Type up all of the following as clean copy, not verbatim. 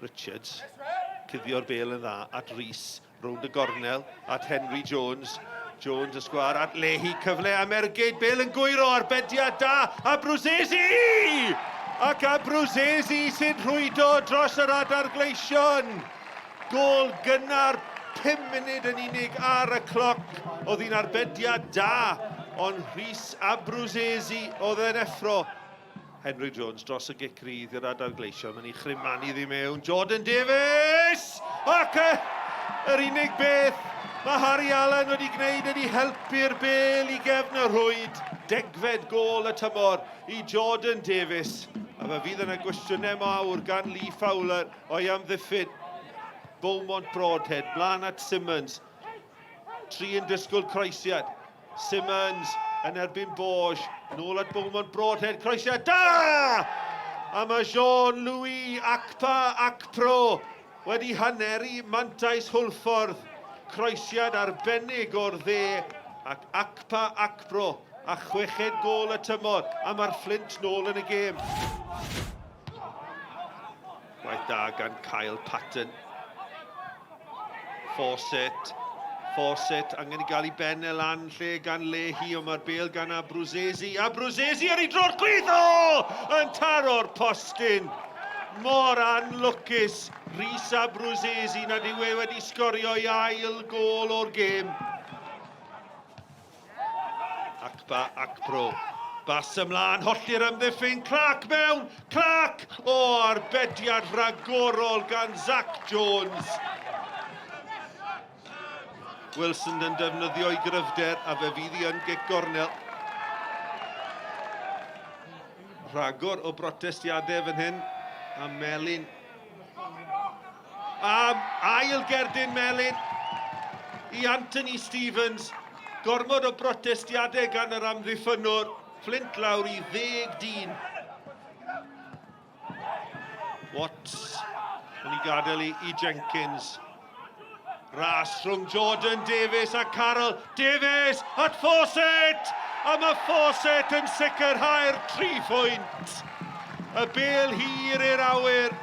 Richards, cuddio'r bêl yn dda, at Rhys, rownd y gornel, at Henry Jones. Jones y sgwar at Lehi, cyfle am Ergyd, bêl yn gwyro, arbediad da, a Brwsesi! Ac a Brwsesi sy'n rhwydo dros yr adargleision. Gôl gynnar 5 munud yn unig ar y cloc. Oedd hi'n arbediad da, ond Rhys a Brwsesi oedd e'n effro. Henry Jones dros y gicrydd i'r adargleision. Mae'n ei chrymanu ddi mewn. Jordan Davies! Ac yr unig beth mae Harry Allen wedi gwneud ydi helpu'r bêl i gefn y rhwyd. Degfed gôl y tymor i Jordan Davies. A fe fydd yna gwestiynau mawr gan Lee Fowler o'i amddiffyn. Beaumont Broadhead, blaen at Simmons. 3 yn disgwyl croesiad. Simmons yn erbyn Borge. Nôl at Beaumont Broadhead, croesiad da! A mae Jean-Louis Akpro wedi haneri mantais Hwlffordd. Croesiad arbennig o'r dde ac Akpro a 6ed gôl y tymor a mae'r Flint nôl yn y gêm. Gwaith da gan Kyle Patton. Fawcett angen i gael ei ben e lan lle gan Lehi, ond mae'r bêl gan a Brwsesi. A Brwsesi ar ei dro'r gwyddo! Yn taro'r postyn. Mor anlwcus Rhys a Brwsesi nad yw e wedi sgorio i ail gôl o'r gêm. Akpro. Bas ymlaen, holli'r amddiffyn, Clark mewn, Clark! O, arbediad ragorol gan Zach Jones. Wilson yn defnyddio i gryfder a fe fydd hi yn gic gornel. Rhagor o brotestiadau fan hyn a Melin. A ail gerdyn Melin i Anthony Stevens. Gormod o brotestiadau gan yr amddiffynwr. Flint lawr i 10 dyn. Watts yn ei gadael i Jenkins. Ras rhwng Jordan Davies a Carroll. Davies at Fawcett! A mae Fawcett yn sicrhau'r 3 phwynt. Y bêl hir i'r awyr.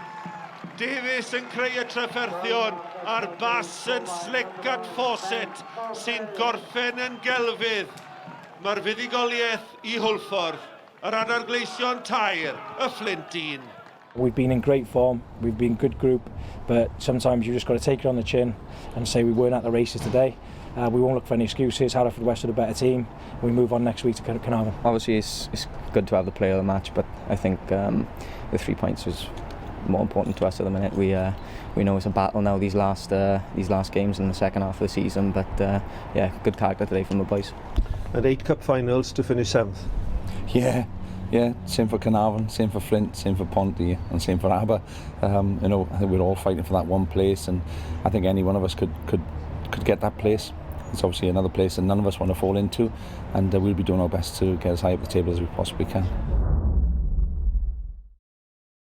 Davies yn creu y trafferthion a'r bas yn slic at Fawcett sy'n gorffen yn gelfydd. Mae'r fuddugoliaeth i Hwlffordd, yr adargleision tair, y Flint Town. We've been in great form, we've been a good group, but sometimes you just got to take it on the chin and say we weren't at the races today. We won't look for any excuses. Haverfordwest are a better team. We move on next week to Carnarvon. Obviously it's good to have the play of the match, but I think the 3 points was more important to us at the minute. We know it's a battle now these last games in the second half of the season, but yeah, good character today from the boys. And 8 cup finals to finish 7th. Yeah, same for Carnarvon, same for Flint, same for Ponty, and same for Aber. You know, I think we're all fighting for that one place, and I think any one of us could get that place. It's obviously another place that none of us want to fall into, and we'll be doing our best to get as high up the table as we possibly can.